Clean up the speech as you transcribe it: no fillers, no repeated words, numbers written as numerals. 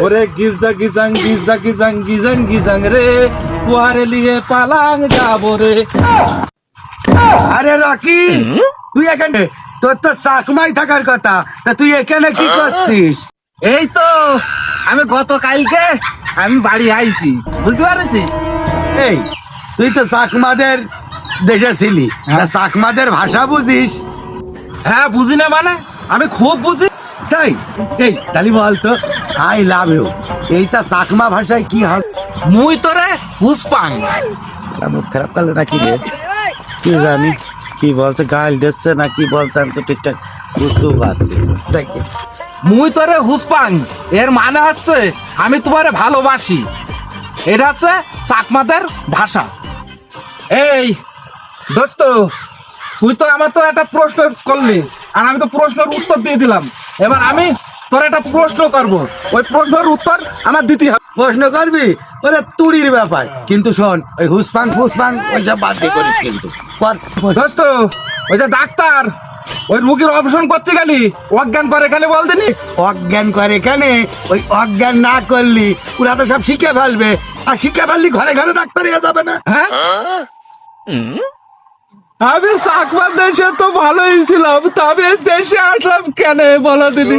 ওরে Giza গিজাং Giza গিজাং গিজাং গিজাং রে ওয়ারে লিয়ে পালাং যাবো রে। আরে রকি, তুই এখানে, তোর তো চাকমাই থাকার কথা, তা তুই এখানে কি করছিস? এই তো আমি গতকালকে আমি বাড়ি আইছি, বুঝতে পারছিস? এই তুই তো চাকমাদের দেশে ছিলি, তা চাকমাদের ভাষা বুঝিস? হ্যাঁ বুঝি না মানে, আমি খুব বুঝি। তাই এই তালি বলতো, আই লাভ ইউ এইটা চাকমা ভাষায় কি হয়? মুই তোরে হুসপাং। মুখ খারাপ করলে নাকি রে? কি জানি কি বলছে, গাল দিচ্ছে না কি বলছে, আমি তো ঠিকঠাক বুঝতেও পারছি না। দেখি মুই তোরে হুসপাং এর মানে হচ্ছে আমি তোমারে ভালোবাসি। এটা হচ্ছে চাকমাদের ভাষা। এই দোস্ত, তুই তো আমার তো একটা প্রশ্ন করলি আর আমি তো প্রশ্নের উত্তর দিয়ে দিলাম। এবার আমি তোর একটা প্রশ্ন করব, ওই প্রশ্নের উত্তর আমার দিতে হবে। প্রশ্ন করবি? ওরে তুড়ির ব্যাপার, কিন্তু শোন, ওই হুসপাং ফুসপাং ওইসব বাদ দিয়ে করিস কিন্তু। কর। দোস্ত, ওই যে ডাক্তার ওই রুগীর অপারেশন করতে গেলি অজ্ঞান করে গেলে বল দিনি। অজ্ঞান করে এখানে, ওই অজ্ঞান না করলি ওরা তো সব শিখে ফেলবে, আর শিখে ফেললি ঘরে ঘরে ডাক্তার হয়ে যাবে না? হ্যাঁ, আমি চাকমা দেশে তো ভালোই ছিলাম, তবে দেশে আসলাম কেন বলো দিনি?